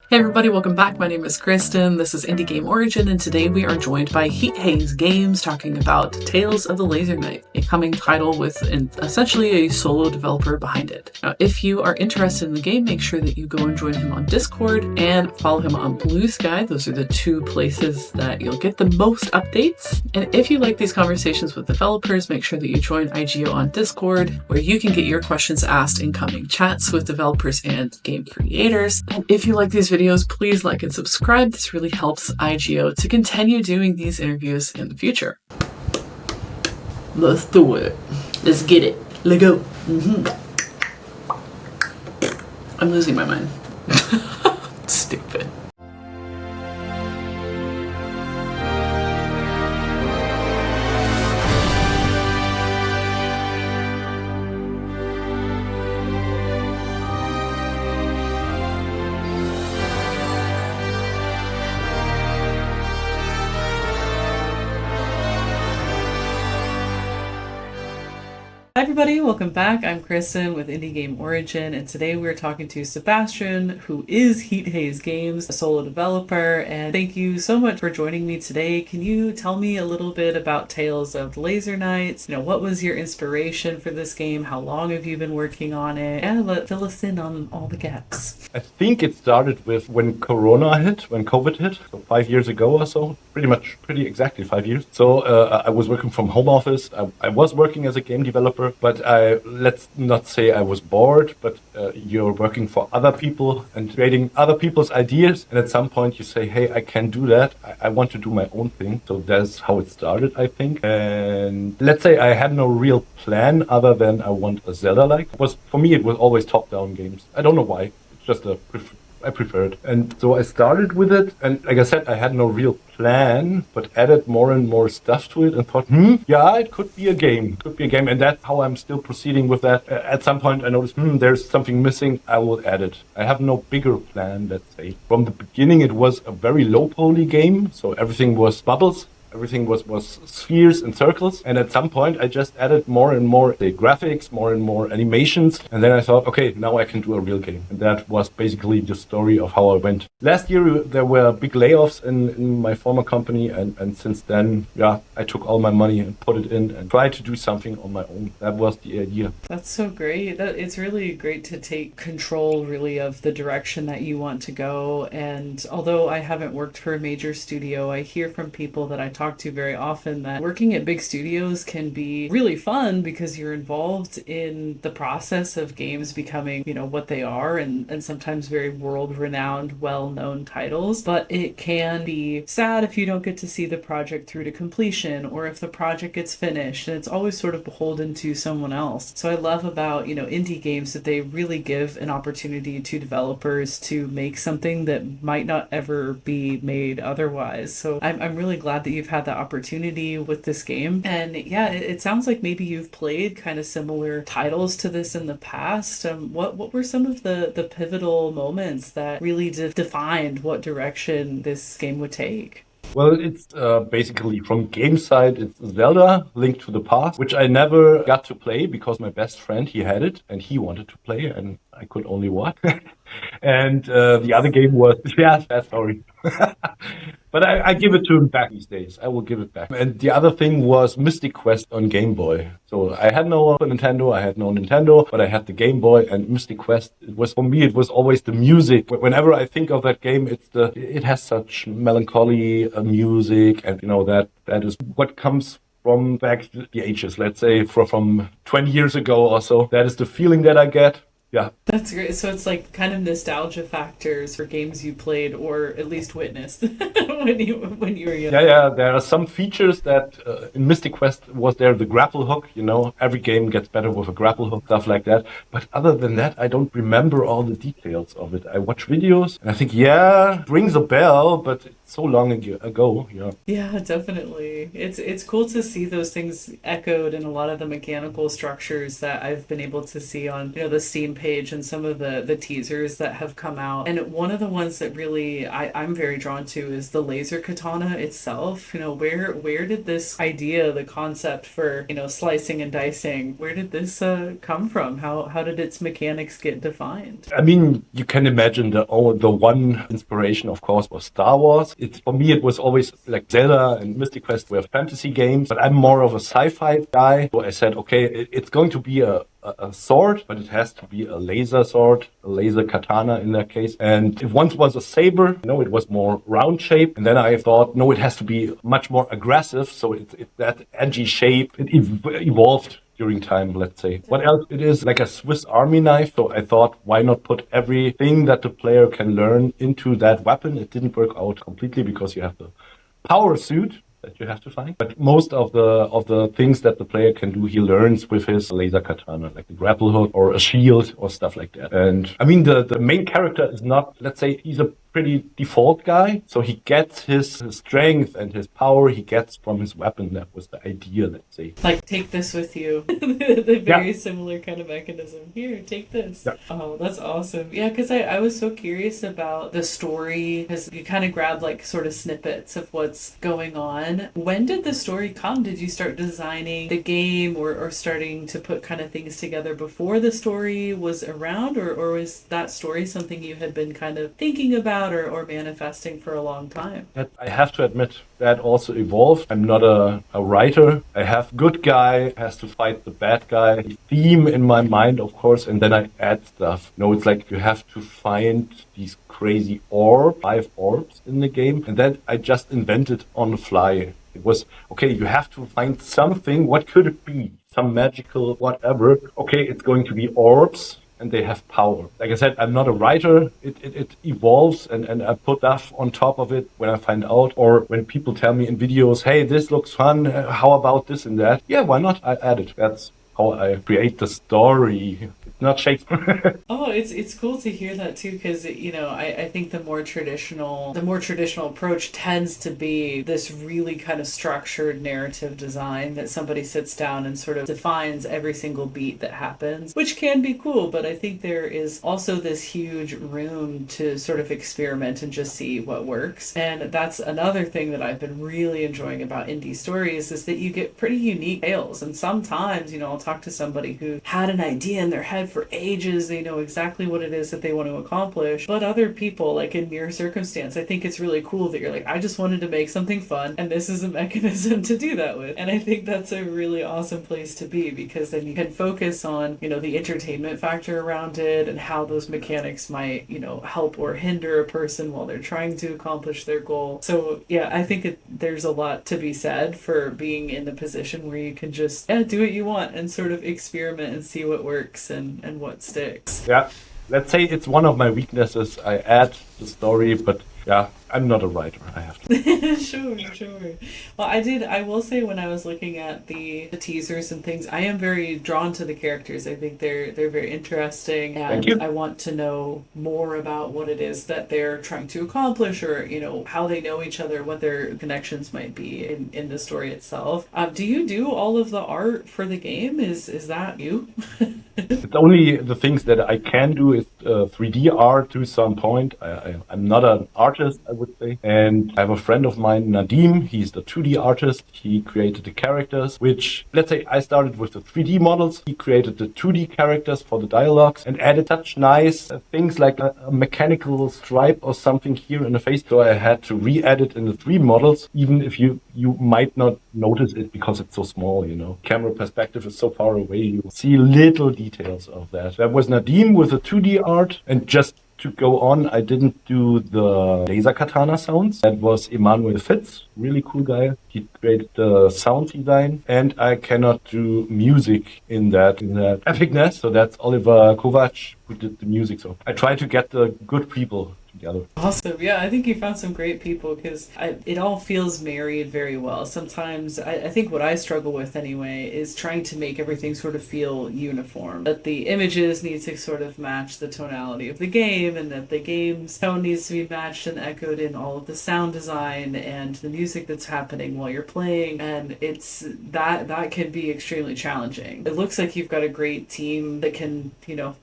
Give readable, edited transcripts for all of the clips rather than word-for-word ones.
Hey everybody, welcome back. My name is Kristen. This is Indie Game Origin, and today we are joined by Heat Haze Games talking about Tales of the Laser Knight, a coming title with essentially a solo developer behind it. Now, if you are interested in the game, make sure that you go and join him on Discord and follow him on Blue Sky. Those are the two places that you'll get the most updates. And if you like these conversations with developers, make sure that you join IGO on Discord, where you can get your questions asked in coming chats with developers and game creators. And if you like these videos, please like and subscribe. This really helps IGO to continue doing these interviews in the future. Let's do it. Let's get it. Let go. I'm losing my mind. Stupid. Hi everybody, welcome back. I'm Kristen with Indie Game Origin, and today we're talking to Sebastian, who is Heat Haze Games, a solo developer, and thank you so much for joining me today. Can you tell me a little bit about Tales of the Laser Knights? What was your inspiration for this game? How long have you been working on it? And fill us in on all the gaps. I think it started with when Corona hit, when COVID hit, so 5 years ago or so, pretty exactly 5 years. So I was working from home office. I was working as a game developer, but let's not say I was bored, but you're working for other people and creating other people's ideas. And at some point you say, hey, I can't do that. I want to do my own thing. So that's how it started, I think. And let's say I had no real plan other than I want a Zelda-like. For me, it was always top-down games. I don't know why. It's just I prefer it. And so I started with it. And like I said, I had no real plan, but added more and more stuff to it and thought, yeah, it could be a game. And that's how I'm still proceeding with that. At some point, I noticed, there's something missing. I will add it. I have no bigger plan, let's say. From the beginning, it was a very low poly game. So everything was bubbles. Everything was spheres and circles. And at some point, I just added more and more graphics, more and more animations. And then I thought, okay, now I can do a real game. And that was basically the story of how I went. Last year, there were big layoffs in my former company. And since then, I took all my money and put it in and tried to do something on my own. That was the idea. That's so great. It's really great to take control, really, of the direction that you want to go. And although I haven't worked for a major studio, I hear from people that I talk to very often that working at big studios can be really fun because you're involved in the process of games becoming, what they are, and sometimes very world-renowned, well-known titles. But it can be sad if you don't get to see the project through to completion, or if the project gets finished, and it's always sort of beholden to someone else. So I love about, indie games that they really give an opportunity to developers to make something that might not ever be made otherwise. So I'm really glad that you've had the opportunity with this game. And it sounds like maybe you've played kind of similar titles to this in the past. What were some of the pivotal moments that really defined what direction this game would take? Well, it's basically from game side, it's Zelda, Link to the Past, which I never got to play because my best friend, he had it and he wanted to play and I could only watch. And the other game was, sad story. But I give it to him back these days. I will give it back. And the other thing was Mystic Quest on Game Boy. So I had no Nintendo, but I had the Game Boy and Mystic Quest. For me, it was always the music. Whenever I think of that game, it has such melancholy music, and that is what comes from back the ages. Let's say from 20 years ago or so. That is the feeling that I get. Yeah. That's great. So it's like kind of nostalgia factors for games you played or at least witnessed when you were young. Yeah. There are some features that in Mystic Quest was there the grapple hook. Every game gets better with a grapple hook, stuff like that. But other than that, I don't remember all the details of it. I watch videos and I think, it rings a bell, but it's so long ago. Yeah. Yeah, definitely. It's cool to see those things echoed in a lot of the mechanical structures that I've been able to see on the Steam page and some of the teasers that have come out. And one of the ones that really I'm very drawn to is the laser katana itself. You know, where did this idea, the concept for, you know, slicing and dicing, where did this come from? How did its mechanics get defined? I mean, you can imagine the one inspiration, of course, was Star Wars. It's for me, it was always like Zelda and Mystic Quest were fantasy games, but I'm more of a sci-fi guy. So I said, okay, it's going to be a sword, but it has to be a laser sword, a laser katana in that case. And it once was a saber, you know, it was more round shape. And then I thought, no, it has to be much more aggressive. So it's that edgy shape. It evolved during time, let's say. What else? It is like a Swiss Army knife. So I thought, why not put everything that the player can learn into that weapon? It didn't work out completely because you have the power suit that you have to find. But most of the things that the player can do, he learns with his laser katana, like the grapple hook or a shield or stuff like that. And I mean, the main character is not, let's say, he's a pretty default guy. So he gets his strength and his power he gets from his weapon. That was the idea, let's say. Like, take this with you. The very similar kind of mechanism. Here, take this. Yeah. Oh, that's awesome. Yeah, because I was so curious about the story, because you kind of grab like sort of snippets of what's going on. When did the story come? Did you start designing the game or starting to put kind of things together before the story was around? Or was that story something you had been kind of thinking about or manifesting for a long time? I have to admit that also evolved. I'm not a writer. I have good guy has to fight the bad guy. The theme in my mind, of course, and then I add stuff. You know, it's like you have to find these crazy 5 orbs in the game, and then I just invented on the fly. It was, okay, you have to find something. What could it be? Some magical whatever. Okay, it's going to be orbs. And they have power. Like I said, I'm not a writer. It evolves and I put stuff on top of it when I find out. Or when people tell me in videos, hey, this looks fun. How about this and that? Yeah, why not? I add it. That's how I create the story. It's not Shakespeare. Oh, it's cool to hear that too, because you know I think the more traditional approach tends to be this really kind of structured narrative design that somebody sits down and sort of defines every single beat that happens, which can be cool. But I think there is also this huge room to sort of experiment and just see what works. And that's another thing that I've been really enjoying about indie stories is that you get pretty unique tales. And sometimes, you know, I'll talk to somebody who had an idea in their head for ages. They know exactly what it is that they want to accomplish. But other people, like in your circumstance, I think it's really cool that you're like, I just wanted to make something fun, and this is a mechanism to do that with. And I think that's a really awesome place to be, because then you can focus on, you know, the entertainment factor around it and how those mechanics might, you know, help or hinder a person while they're trying to accomplish their goal. So yeah, I think there's a lot to be said for being in the position where you can just do what you want and sort of experiment and see what works and what sticks. Yeah, let's say it's one of my weaknesses. I add the story, but yeah, I'm not a writer. I have to. Sure. Well, I will say, when I was looking at the teasers and things, I am very drawn to the characters. I think they're very interesting, Thank and you. I want to know more about what it is that they're trying to accomplish, or, you know, how they know each other, what their connections might be in the story itself. Do you do all of the art for the game? Is that you? It's only the things that I can do is 3D art to some point. I'm not an artist, I would say. And I have a friend of mine, Nadim. He's the 2D artist. He created the characters, which, let's say, I started with the 3D models. He created the 2D characters for the dialogues and added such nice things like a mechanical stripe or something here in the face. So I had to re-edit in the 3D models, even if you might not notice it because it's so small, you know. Camera perspective is so far away, you see little details of that. That was Nadim with the 2D art, and just to go on, I didn't do the laser katana sounds. That was Emmanuel Fitz, really cool guy. He created the sound design, and I cannot do music in that epicness. So that's Oliver Kovac who did the music. So I try to get the good people together. Awesome. Yeah, I think you found some great people because it all feels married very well. Sometimes I think what I struggle with anyway is trying to make everything sort of feel uniform. That the images need to sort of match the tonality of the game and that the game's tone needs to be matched and echoed in all of the sound design and the music that's happening while you're playing. And it's that can be extremely challenging. It looks like you've got a great team that can,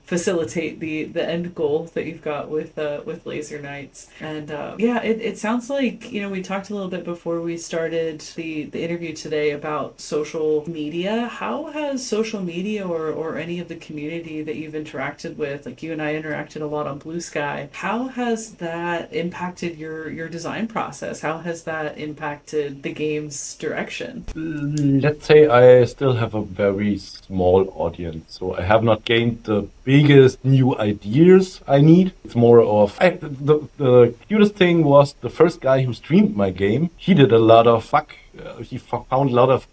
facilitate the end goal that you've got with Laser Knights. And yeah, it sounds like we talked a little bit before we started the interview today about social media. How has social media or any of the community that you've interacted with, like you and I interacted a lot on Blue Sky, how has that impacted your design process? How has that impacted the game's direction? Let's say I still have a very small audience, so I have not gained the biggest new ideas I need. It's more of the cutest thing was the first guy who streamed my game. He did a lot of bug. He found a lot of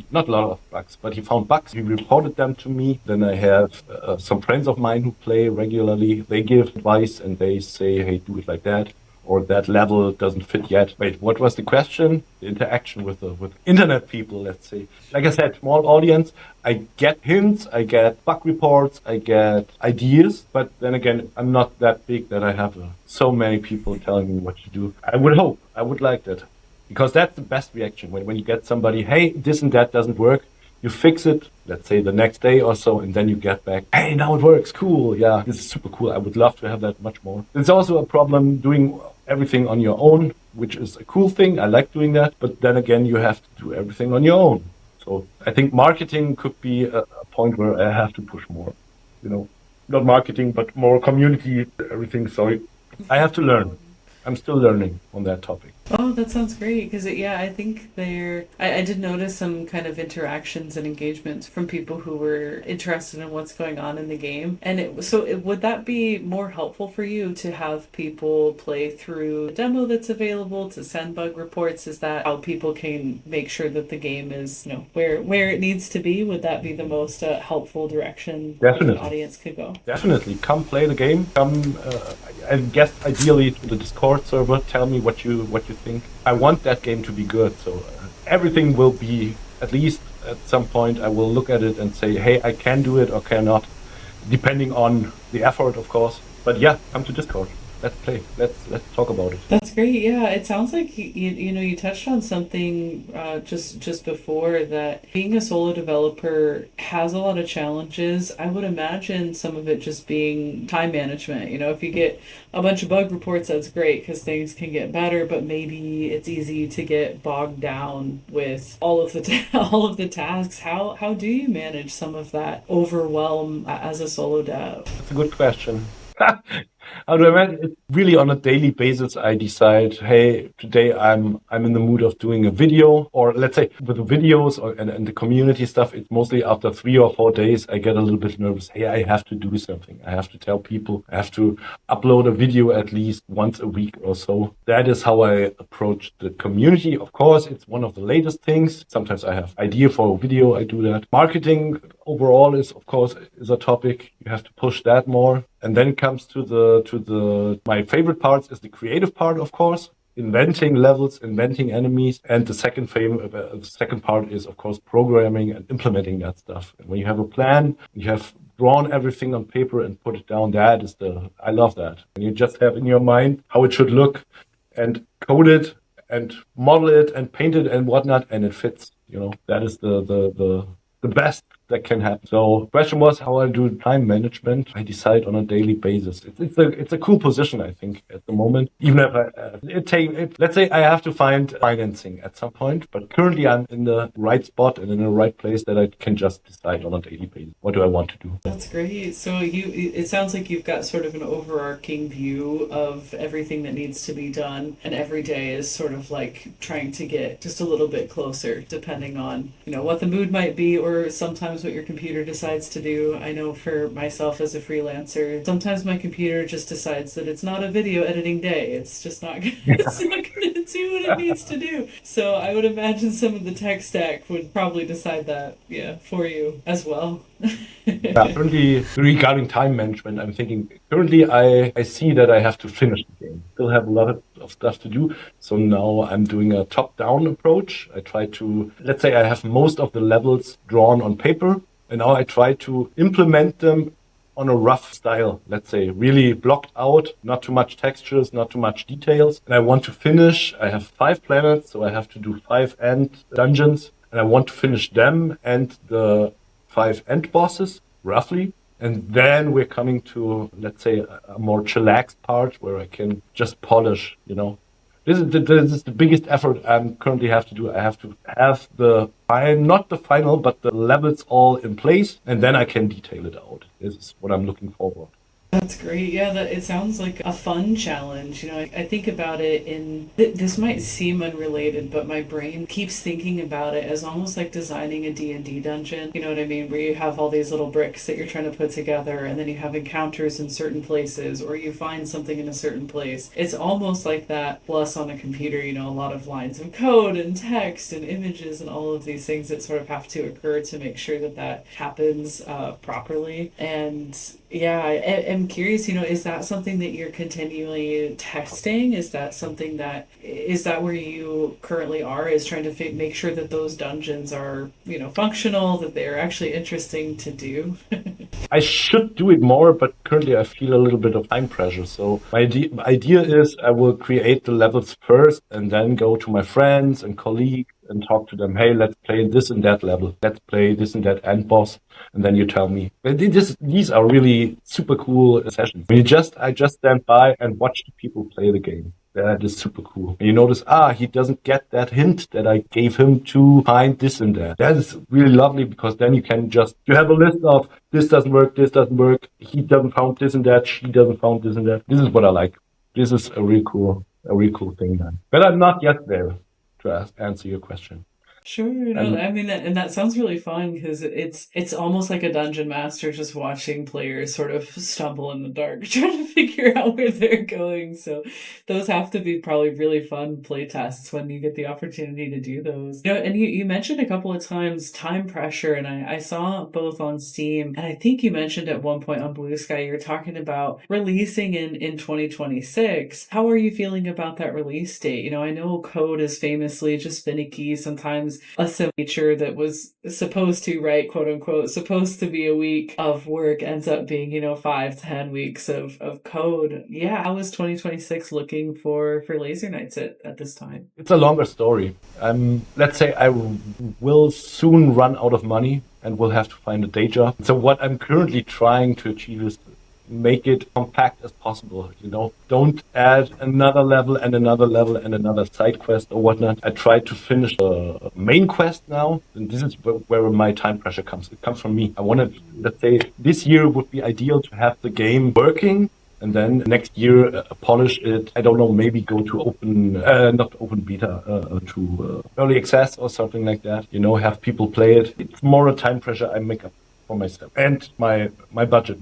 not a lot of bugs, but he found bugs. He reported them to me. Then I have some friends of mine who play regularly. They give advice and they say, "Hey, do it like that." Or that level doesn't fit yet. Wait, what was the question? The interaction with internet people, let's say. Like I said, small audience. I get hints, I get bug reports, I get ideas, but then again, I'm not that big that I have so many people telling me what to do. I would hope, I would like that. Because that's the best reaction when you get somebody, hey, this and that doesn't work. You fix it, let's say the next day or so, and then you get back, hey, now it works, cool, yeah, this is super cool. I would love to have that much more. It's also a problem doing everything on your own, which is a cool thing. I like doing that, but then again, you have to do everything on your own. So I think marketing could be a point where I have to push more, not marketing, but more community, everything. Sorry, I have to learn. I'm still learning on that topic. Oh, that sounds great. Because, yeah, I think I did notice some kind of interactions and engagements from people who were interested in what's going on in the game. And would that be more helpful for you to have people play through a demo that's available to send bug reports? Is that how people can make sure that the game is, where it needs to be? Would that be the most helpful direction that an Definitely. audience could go? Definitely. Come play the game. Come, I guess ideally to the Discord server. Tell me what you think. I want that game to be good. So everything will be, at least at some point, I will look at it and say, hey, I can do it or cannot, depending on the effort, of course. But yeah, come to Discord. Let's play. Let's talk about it. That's great. Yeah, it sounds like you touched on something just before that being a solo developer has a lot of challenges. I would imagine some of it just being time management. If you get a bunch of bug reports, that's great because things can get better, but maybe it's easy to get bogged down with all of the all of the tasks. How do you manage some of that overwhelm as a solo dev? That's a good question. How do I manage it? Really, on a daily basis, I decide, hey, today I'm in the mood of doing a video, or let's say with the videos and the community stuff, it's mostly after 3 or 4 days, I get a little bit nervous. Hey, I have to do something. I have to tell people. I have to upload a video at least once a week or so. That is how I approach the community. Of course, it's one of the latest things. Sometimes I have idea for a video. I do that. Marketing overall is, of course, is a topic. You have to push that more. And then it comes to my favorite parts is the creative part, of course, inventing levels, inventing enemies, and the second part is, of course, programming and implementing that stuff. And when you have a plan, you have drawn everything on paper and put it down. I love that. And you just have in your mind how it should look, and code it and model it and paint it and whatnot, and it fits. That is the best that can happen. So question was how I do time management. I decide on a daily basis. It's a cool position, I think, at the moment. Even if let's say I have to find financing at some point, but currently I'm in the right spot and in the right place that I can just decide on a daily basis. What do I want to do? That's great. So it sounds like you've got sort of an overarching view of everything that needs to be done, and every day is sort of like trying to get just a little bit closer, depending on what the mood might be, or sometimes sometimes what your computer decides to do. I know for myself as a freelancer, sometimes my computer just decides that it's not a video editing day. It's just not it's not gonna do what it needs to do. So I would imagine some of the tech stack would probably decide that, yeah, for you as well. Yeah, currently, regarding time management, I'm thinking currently I see that I have to finish the game. Still have a lot of stuff to do. So now I'm doing a top-down approach. I try to, let's say I have most of the levels drawn on paper, and now I try to implement them on a rough style, let's say, really blocked out, not too much textures, not too much details. And I want to finish, I have 5 planets, so I have to do 5 end dungeons, and I want to finish them and the 5 end bosses, roughly. And then we're coming to, let's say, a more chillaxed part where I can just polish, you know. This is the biggest effort I currently have to do. I have to have not the final, but the levels all in place, and then I can detail it out. This is what I'm looking forward. That's great. Yeah, that it sounds like a fun challenge. I think about it in this might seem unrelated, but my brain keeps thinking about it as almost like designing a D&D dungeon. You know what I mean? Where you have all these little bricks that you're trying to put together and then you have encounters in certain places or you find something in a certain place. It's almost like that plus on a computer, a lot of lines of code and text and images and all of these things that sort of have to occur to make sure that that happens properly. And yeah, I'm curious, is that something that you're continually testing? Is that where you currently are, is trying to make sure that those dungeons are, functional, that they're actually interesting to do? I should do it more, but currently I feel a little bit of time pressure. So my idea is I will create the levels first and then go to my friends and colleagues and talk to them. Hey, let's play this and that level. Let's play this and that end boss. And then you tell me. But these are really super cool sessions. I just stand by and watch the people play the game. That is super cool. And you notice, he doesn't get that hint that I gave him to find this and that. That is really lovely because then you have a list of this doesn't work, he doesn't found this and that, she doesn't found this and that. This is what I like. This is a really cool thing then. But I'm not yet there to answer your question. Sure, I mean, and that sounds really fun because it's almost like a dungeon master just watching players sort of stumble in the dark, trying to figure out where they're going. So those have to be probably really fun play tests when you get the opportunity to do those. And you mentioned a couple of times time pressure, and I saw both on Steam, and I think you mentioned at one point on Blue Sky, you're talking about releasing in 2026. How are you feeling about that release date? I know code is famously just finicky. Sometimes a signature that was supposed to, right, quote unquote, supposed to be a week of work ends up being, 5 to 10 weeks of code. Yeah. How is 2026 looking for Laser Nights at this time? It's a longer story. Let's say I will soon run out of money and will have to find a day job. So what I'm currently trying to achieve is make it compact as possible. Don't add another level and another side quest or whatnot. I try to finish the main quest now, and this is where my time pressure comes. It comes from me. I want to, let's say, this year would be ideal to have the game working, and then next year polish it. I don't know, maybe go to not open beta, to early access or something like that. Have people play it. It's more a time pressure I make up for myself and my budget.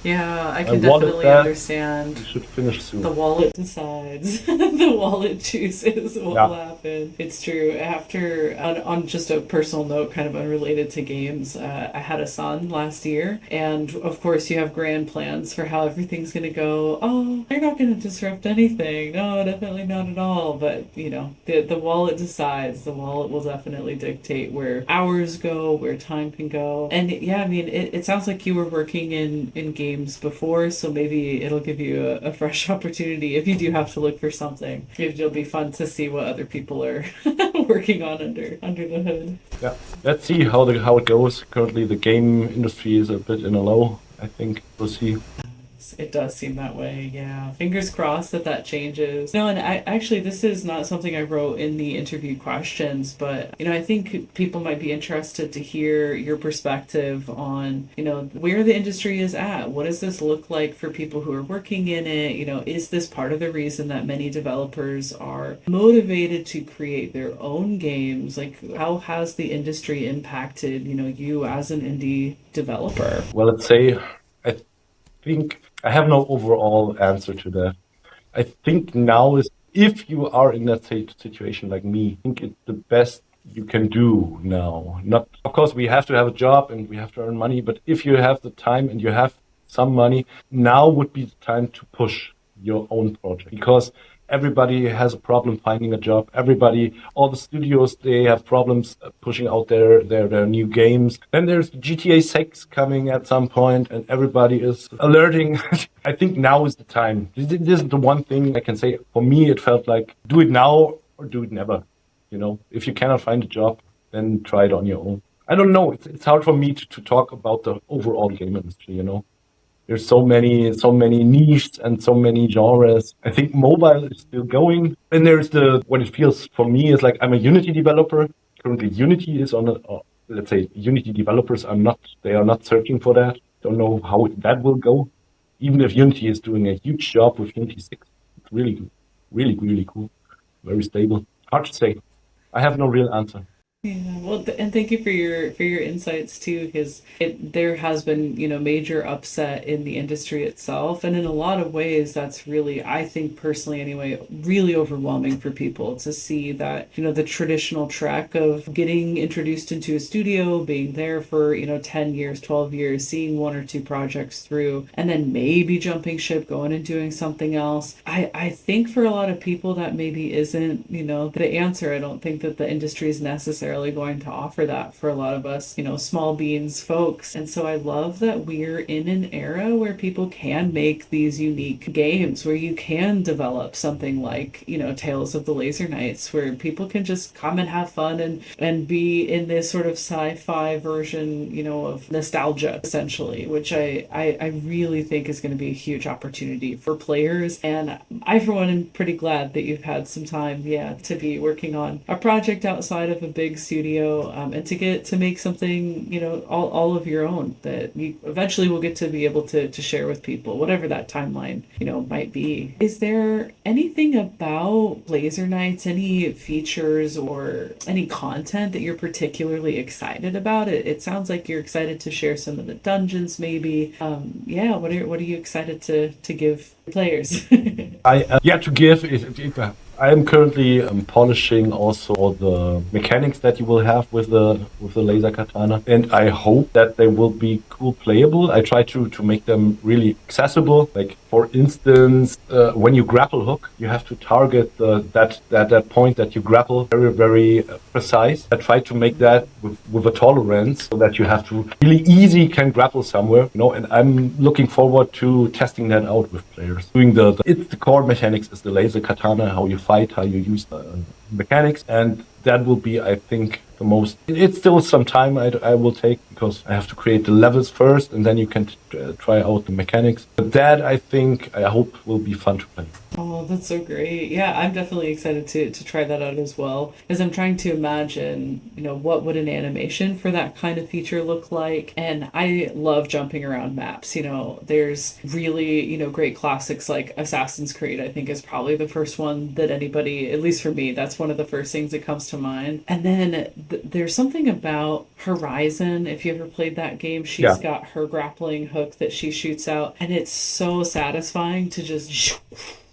Yeah, I can definitely understand. You should finish soon. The wallet decides. The wallet chooses what will happen. It's true. After, on just a personal note, kind of unrelated to games, I had a son last year. And of course, you have grand plans for how everything's going to go. Oh, they're not going to disrupt anything. No, definitely not at all. But, the wallet decides. The wallet will definitely dictate where hours go, where time can go. And yeah, I mean, it sounds like you were working in games before, so maybe it'll give you a fresh opportunity if you do have to look for something. It'll be fun to see what other people are working on under the hood. Yeah, let's see how it goes. Currently, the game industry is a bit in a low. I think we'll see. It does seem that way. Yeah. Fingers crossed that that changes. No, and I actually, this is not something I wrote in the interview questions, but, I think people might be interested to hear your perspective on, where the industry is at. What does this look like for people who are working in it? Is this part of the reason that many developers are motivated to create their own games? Like, how has the industry impacted, you as an indie developer? Well, let's say I think I have no overall answer to that. I think now is if you are in that situation like me, I think it's the best you can do now. Not, of course, we have to have a job and we have to earn money, but if you have the time and you have some money, now would be the time to push your own project because everybody has a problem finding a job. Everybody, all the studios, they have problems pushing out their new games. Then there's GTA 6 coming at some point, and everybody is alerting. I think now is the time. This is the one thing I can say. For me, it felt like do it now or do it never. If you cannot find a job, then try it on your own. I don't know. It's hard for me to talk about the overall game industry. There's so many niches and so many genres. I think mobile is still going. And there's what it feels for me is like I'm a Unity developer. Currently, Unity is let's say Unity developers they are not searching for that. Don't know how that will go. Even if Unity is doing a huge job with Unity 6, it's really good. Really, really cool. Very stable. Hard to say. I have no real answer. Yeah, well, and thank you for your insights too, because there has been major upset in the industry itself, and in a lot of ways, that's really, I think personally anyway, really overwhelming for people to see that the traditional track of getting introduced into a studio, being there for 10 years, 12 years, seeing one or two projects through, and then maybe jumping ship, going and doing something else. I think for a lot of people that maybe isn't the answer. I don't think that the industry is necessarily going to offer that for a lot of us, small beans folks. And so I love that we're in an era where people can make these unique games, where you can develop something like, Tales of the Laser Knights, where people can just come and have fun and be in this sort of sci-fi version, of nostalgia, essentially, which I really think is going to be a huge opportunity for players. And I, for one, am pretty glad that you've had some time, yeah, to be working on a project outside of a big studio, and to get to make something all of your own that you eventually will get to be able to share with people, whatever that timeline might be. Is there anything about Laser Knights, any features or any content that you're particularly excited about? It sounds like you're excited to share some of the dungeons maybe. Yeah, what are you excited to give players? I yeah to give I am currently polishing also all the mechanics that you will have with the laser katana, and I hope that they will be cool playable. I try to make them really accessible. Like for instance, when you grapple hook, you have to target that point that you grapple very very precise. I try to make that with a tolerance so that you have to really easy can grapple somewhere. And I'm looking forward to testing that out with players. Doing it's the core mechanics is the laser katana, how you fight, how you use the mechanics, and that will be, I think, the most. It's still some time I will take because I have to create the levels first, and then you can try out the mechanics. But that I hope will be fun to play. Oh, that's so great. Yeah, I'm definitely excited to try that out as well. As I'm trying to imagine, what would an animation for that kind of feature look like? And I love jumping around maps. There's really, great classics like Assassin's Creed, I think is probably the first one that anybody, at least for me, that's one of the first things that comes to mind. And then there's something about Horizon. If you ever played that game, she's Yeah. got her grappling hook that she shoots out, and it's so satisfying to just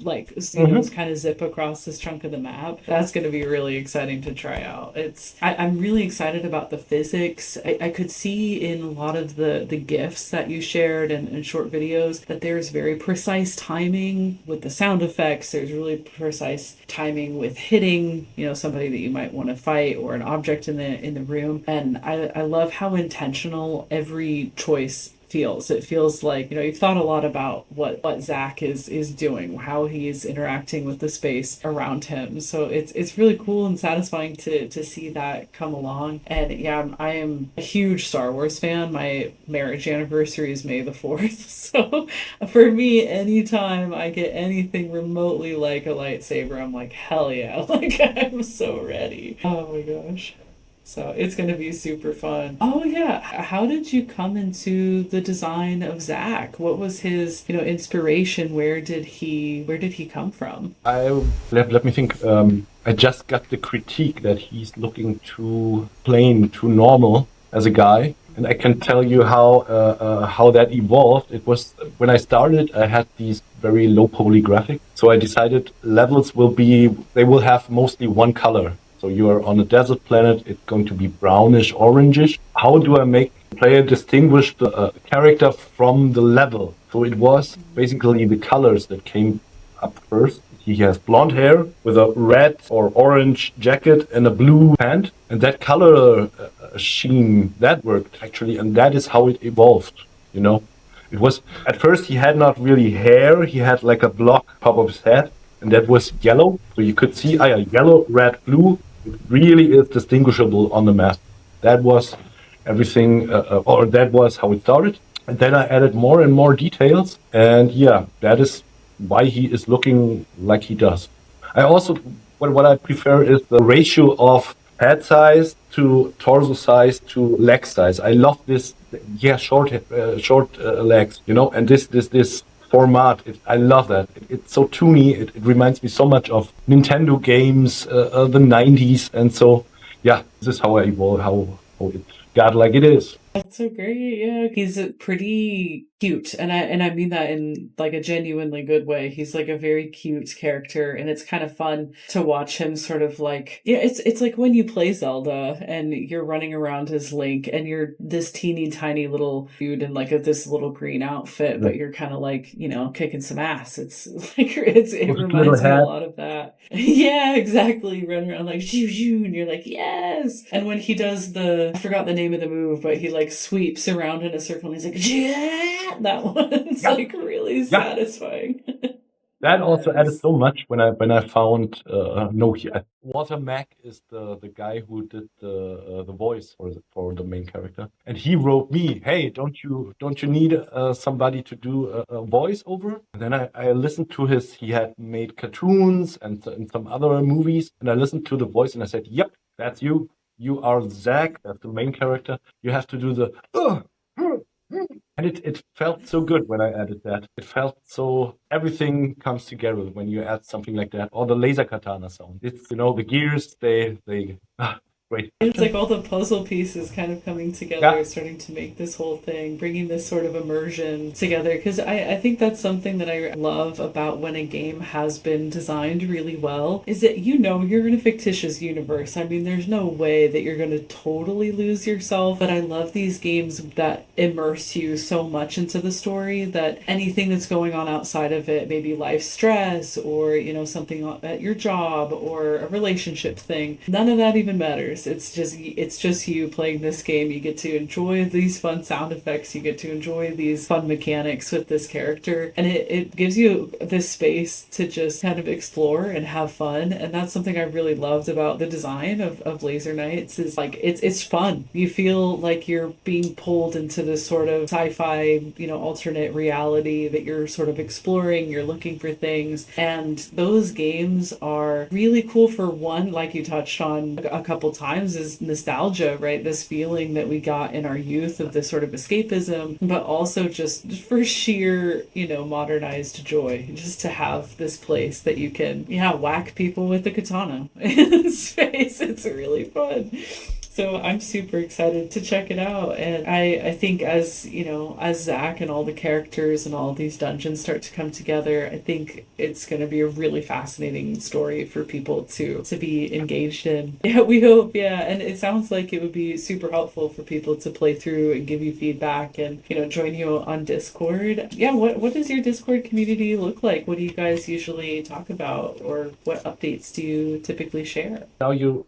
like Hmm. kind of zip across this chunk of the map. That's going to be really exciting to try out. I'm really excited about the physics. I could see in a lot of the gifs that you shared and short videos that there's very precise timing with the sound effects. There's really precise timing with hitting somebody that you might want to fight or an object in the room. And I love how intentional every choice feels. It feels like, you've thought a lot about what Zach is doing, how he's interacting with the space around him. So it's really cool and satisfying to see that come along. And yeah, I am a huge Star Wars fan. My marriage anniversary is May the 4th. So for me, anytime I get anything remotely like a lightsaber, I'm like, hell yeah. Like, I'm so ready. Oh my gosh. So it's going to be super fun. Oh yeah, how did you come into the design of Zach? What was his, inspiration? Where did he come from? I let me think. I just got the critique that he's looking too plain, too normal as a guy, and I can tell you how that evolved. It was when I started, I had these very low poly graphics, so I decided levels they will have mostly one color. So you are on a desert planet. It's going to be brownish, orangish. How do I make the player distinguish the character from the level? So it was basically the colors that came up first. He has blonde hair with a red or orange jacket and a blue pant. And that color scheme, that worked actually. And that is how it evolved, you know. It was, at first, he had not really hair. He had like a block top of his head. And that was yellow. So you could see, yellow, red, blue. It really is distinguishable on the map. That was everything, or that was how it started. And then I added more and more details. And yeah, that is why he is looking like he does. I also, what I prefer is the ratio of head size to torso size to leg size. I love this, yeah, short legs, and this format. I love that. It's so toony. It reminds me so much of Nintendo games, the 90s. And so, yeah, this is how I evolve, how it got like it is. That's so great. Yeah, he's pretty cute, and I mean that in like a genuinely good way. He's like a very cute character, and it's kind of fun to watch him sort of like, yeah, it's like when you play Zelda and you're running around as Link and you're this teeny tiny little dude in like this little green outfit, Yeah. but you're kind of like, kicking some ass. It's like it With little reminds me a hat. lot of that. Yeah, exactly. Run around like shoo shoo, and you're like, yes. And when he does I forgot the name of the move, but he like sweeps around in a circle and he's like, yeah, that one's Yeah, like really yeah. satisfying. That also added Yes. so much when I found no he Walter Mack is the guy who did the voice for the main character, and he wrote me, hey, don't you need somebody to do a voiceover? And then I listened to he had made cartoons and some other movies, and I listened to the voice and I said, yep, that's you. You are Zach, that's the main character. You have to do the and it felt so good when I added that. It felt so everything comes together when you add something like that. Or the laser katana sound. It's the gears they great. It's like all the puzzle pieces kind of coming Yeah. together, starting to make this whole thing, bringing this sort of immersion together. Because I think that's something that I love about when a game has been designed really well, is that you're in a fictitious universe. I mean, there's no way that you're going to totally lose yourself, but I love these games that immerse you so much into the story that anything that's going on outside of it, maybe life stress or, something at your job or a relationship thing, none of that even matters. It's just you playing this game. You get to enjoy these fun sound effects. You get to enjoy these fun mechanics with this character, and it gives you this space to just kind of explore and have fun. And that's something I really loved about the design of Laser Knights is like it's fun. You feel like you're being pulled into this sort of sci-fi, alternate reality that you're sort of exploring. You're looking for things, and those games are really cool. For one, like you touched on a couple times, is nostalgia, right? This feeling that we got in our youth of this sort of escapism, but also just for sheer, modernized joy, just to have this place that you can, yeah, whack people with the katana in space. It's really fun. So I'm super excited to check it out. And I think as Zach and all the characters and all these dungeons start to come together, I think it's going to be a really fascinating story for people to be engaged in. Yeah, we hope. Yeah. And it sounds like it would be super helpful for people to play through and give you feedback and, join you on Discord. Yeah. What does your Discord community look like? What do you guys usually talk about, or what updates do you typically share? Now you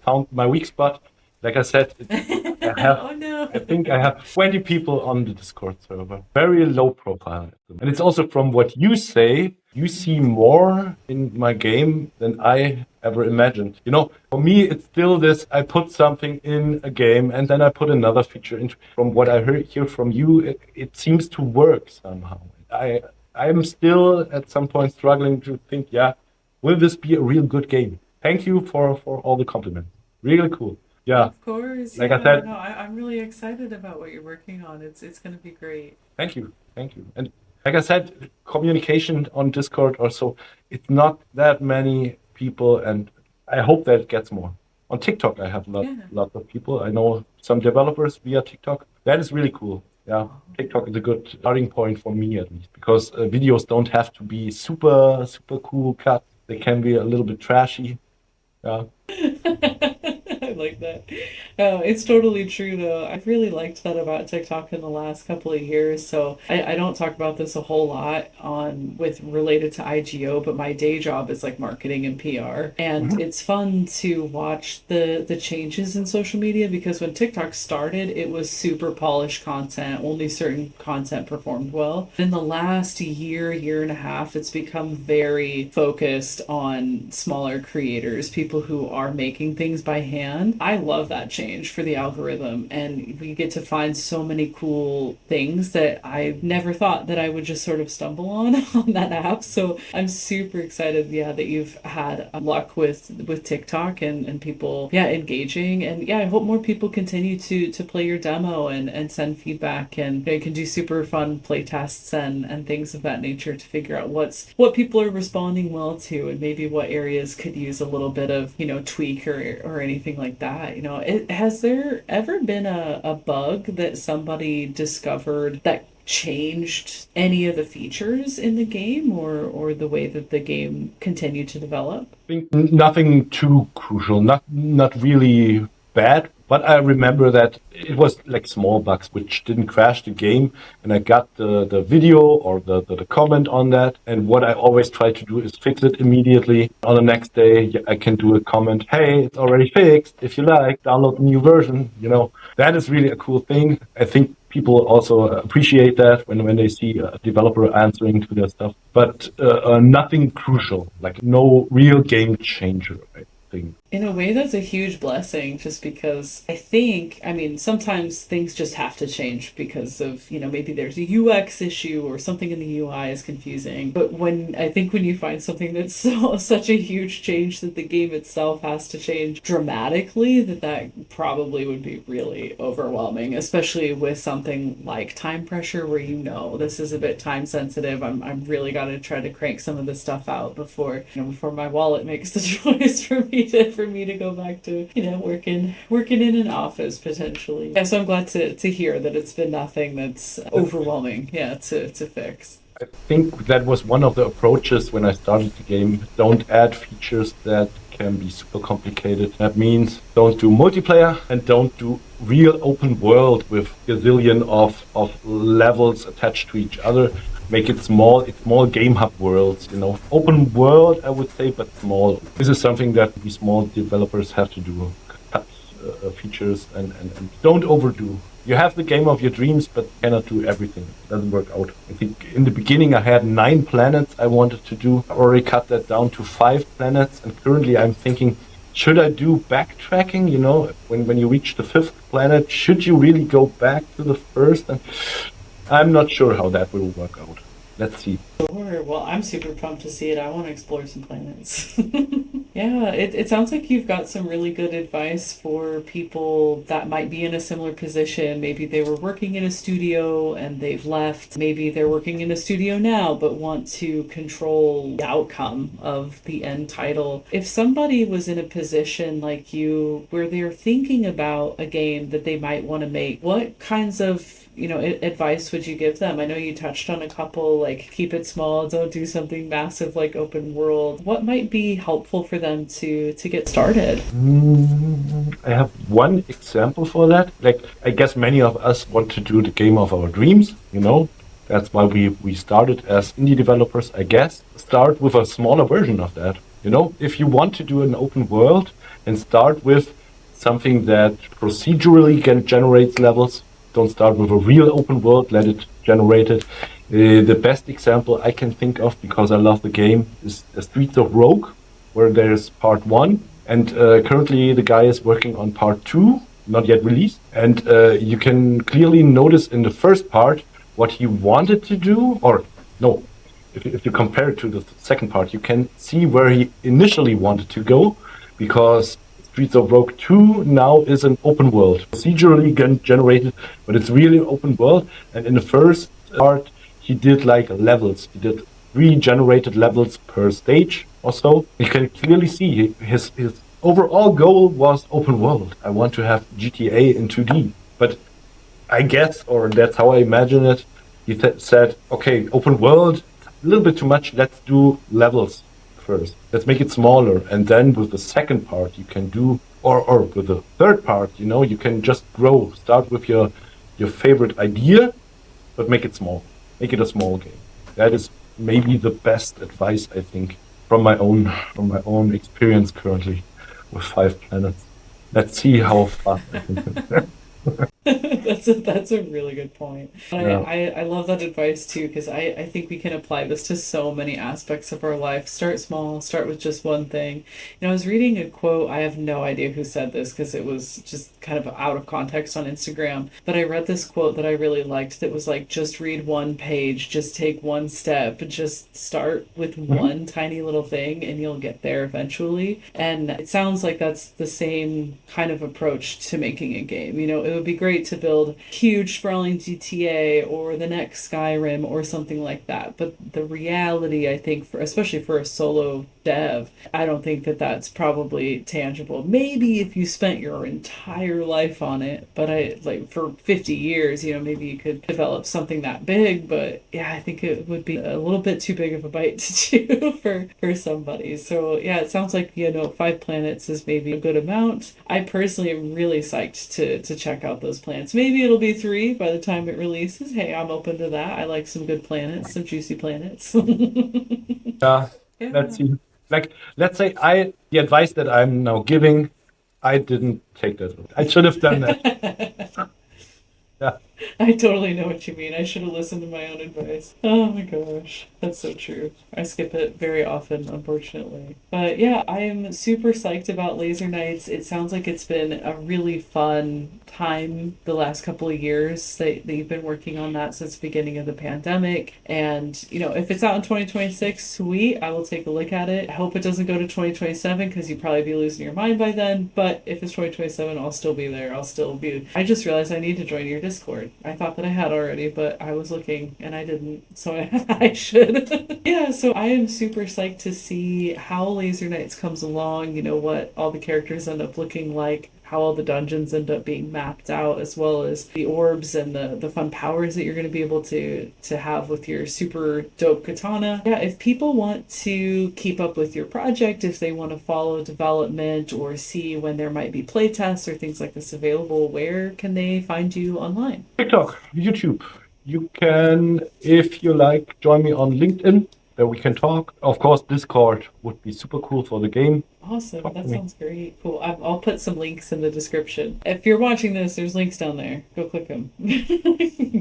found my weak spot. Like I said, I have, Oh no. I think I have 20 people on the Discord server. Very low profile. And it's also from what you say, you see more in my game than I ever imagined. You know, for me, it's still this, I put something in a game and then I put another feature in. From what I heard here from you, it seems to work somehow. I'm still at some point struggling to think, yeah, will this be a real good game? Thank you for all the compliments. Really cool. Yeah, Of course, like I yeah. said, No, I'm really excited about what you're working on. It's gonna be great. thank you, thank you. And like I said, communication on Discord or so, it's not that many people, and I hope that it gets more. On TikTok, I have Yeah. lots of people. I know some developers via TikTok. That is really cool. Yeah, TikTok is a good starting point for me at least because videos don't have to be super cool cut. They can be a little bit trashy. Yeah. I like that. It's totally true though. I've really liked that about TikTok in the last couple of years. So I don't talk about this a whole lot on with related to IGO, but my day job is like marketing and PR. And Mhm. it's fun to watch the changes in social media because when TikTok started, it was super polished content. Only certain content performed well. In the last year and a half, it's become very focused on smaller creators, people who are making things by hand. I love that change for the algorithm, and we get to find so many cool things that I never thought that I would just sort of stumble on on that app. So I'm super excited, yeah, that you've had luck with TikTok and people, yeah, engaging. And yeah, I hope more people continue to play your demo and send feedback, and you can do super fun play tests and things of that nature to figure out what people are responding well to, and maybe what areas could use a little bit of tweak or anything like that. Has there ever been a bug that somebody discovered that changed any of the features in the game, or the way that the game continued to develop? Think nothing too crucial, not really bad. But I remember that it was like small bugs which didn't crash the game, and I got the video or the comment on that. And what I always try to do is fix it immediately. On the next day, I can do a comment, "Hey, it's already fixed. If you like, download the new version." That is really a cool thing. I think people also appreciate that when they see a developer answering to their stuff. But nothing crucial, like no real game changer, I think. In a way, that's a huge blessing just because I mean, sometimes things just have to change because of, maybe there's a UX issue or something in the UI is confusing. But when you find something that's such a huge change that the game itself has to change dramatically, that probably would be really overwhelming, especially with something like time pressure where this is a bit time sensitive. I'm really got to try to crank some of this stuff out before my wallet makes the choice for me to go back to working in an office potentially. Yeah, so I'm glad to hear that it's been nothing that's overwhelming, yeah, to fix. I think that was one of the approaches when I started the game. Don't add features that can be super complicated. That means don't do multiplayer and don't do real open world with gazillion of levels attached to each other. Make it small game hub worlds. Open world, I would say, but small. This is something that we small developers have to do. Cut features and don't overdo. You have the game of your dreams, but cannot do everything. It doesn't work out. I think in the beginning I had 9 planets I wanted to do. I already cut that down to 5 planets, and currently I'm thinking, should I do backtracking? When you reach the 5th planet, should you really go back to the first? And I'm not sure how that will work out. Let's see. Sure. Well, I'm super pumped to see it. I want to explore some planets. Yeah, it sounds like you've got some really good advice for people that might be in a similar position. Maybe they were working in a studio and they've left. Maybe they're working in a studio now but want to control the outcome of the end title. If somebody was in a position like you where they're thinking about a game that they might want to make, what kinds of advice would you give them? I know you touched on a couple, like keep it small, don't do something massive like open world. What might be helpful for them to get started? I have one example for that. Like, I guess many of us want to do the game of our dreams. That's why we started as indie developers, I guess. Start with a smaller version of that. If you want to do an open world, and start with something that procedurally generates levels. Don't start with a real open world, let it generate it. The best example I can think of, because I love the game, is Streets of Rogue, where there's part one, and currently the guy is working on part two, not yet released. And you can clearly notice in the first part what he wanted to do, or no, if you compare it to the second part, you can see where he initially wanted to go, because Streets of Rogue 2 now is an open world, procedurally generated, but it's really an open world. And in the first part, he did like levels. He did regenerated levels per stage or so. You can clearly see his overall goal was open world. I want to have GTA in 2D. But I guess, or that's how I imagine it, he said, okay, open world, a little bit too much. Let's do levels first. Let's make it smaller. And then with the second part, you can do, or with the third part, you can just grow. Start with your favorite idea, but make it small. Make it a small game. That is maybe the best advice, I think, from my own experience currently with 5 planets. Let's see how fast I can. That's a really good point. Yeah. I love that advice too, because I think we can apply this to so many aspects of our life. Start small, start with just one thing. I was reading a quote, I have no idea who said this because it was just kind of out of context on Instagram, but I read this quote that I really liked that was like, just read one page, just take one step, just start with Mhm. one tiny little thing and you'll get there eventually. And it sounds like that's the same kind of approach to making a game. It would be great to build huge sprawling GTA or the next Skyrim or something like that. But the reality, I think, especially for a solo dev, I don't think that that's probably tangible. Maybe if you spent your entire life on it, but I like for 50 years, maybe you could develop something that big. But yeah, I think it would be a little bit too big of a bite to chew for somebody. So yeah, it sounds like 5 planets is maybe a good amount. I personally am really psyched to check out those planets. Maybe it'll be 3 by the time it releases. Hey, I'm open to that. I like some good planets, some juicy planets. Yeah. Let's Yeah. see. Like, let's say the advice that I'm now giving, I didn't take that. I should have done that. Yeah. I totally know what you mean. I should have listened to my own advice. Oh my gosh. That's so true. I skip it very often, unfortunately. But yeah, I am super psyched about Laser Nights. It sounds like it's been a really fun time the last couple of years that you've been working on that since the beginning of the pandemic. And, if it's out in 2026, sweet. I will take a look at it. I hope it doesn't go to 2027 because you'd probably be losing your mind by then. But if it's 2027, I'll still be there. I'll still be. I just realized I need to join your Discord. I thought that I had already, but I was looking and I didn't, so I should. Yeah, so I am super psyched to see how Laser Knights comes along, what all the characters end up looking like, how all the dungeons end up being mapped out, as well as the orbs and the fun powers that you're going to be able to have with your super dope katana. Yeah, if people want to keep up with your project, if they want to follow development or see when there might be playtests or things like this available, where can they find you online? TikTok, YouTube. You can, if you like, join me on LinkedIn. There we can talk. Of course, Discord would be super cool for the game. Awesome. Talk to That me. sounds great. Cool. I'll put some links in the description. If you're watching this, there's links down there. Go click them.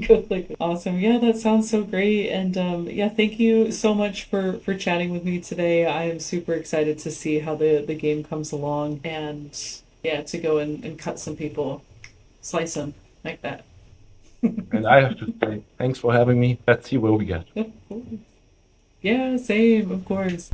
Go click them. Awesome. Yeah, that sounds so great. And yeah, thank you so much for chatting with me today. I am super excited to see how the game comes along and yeah, to go and cut some people, slice them like that. And I have to say, thanks for having me. Let's see where we get. Yeah, same, of course.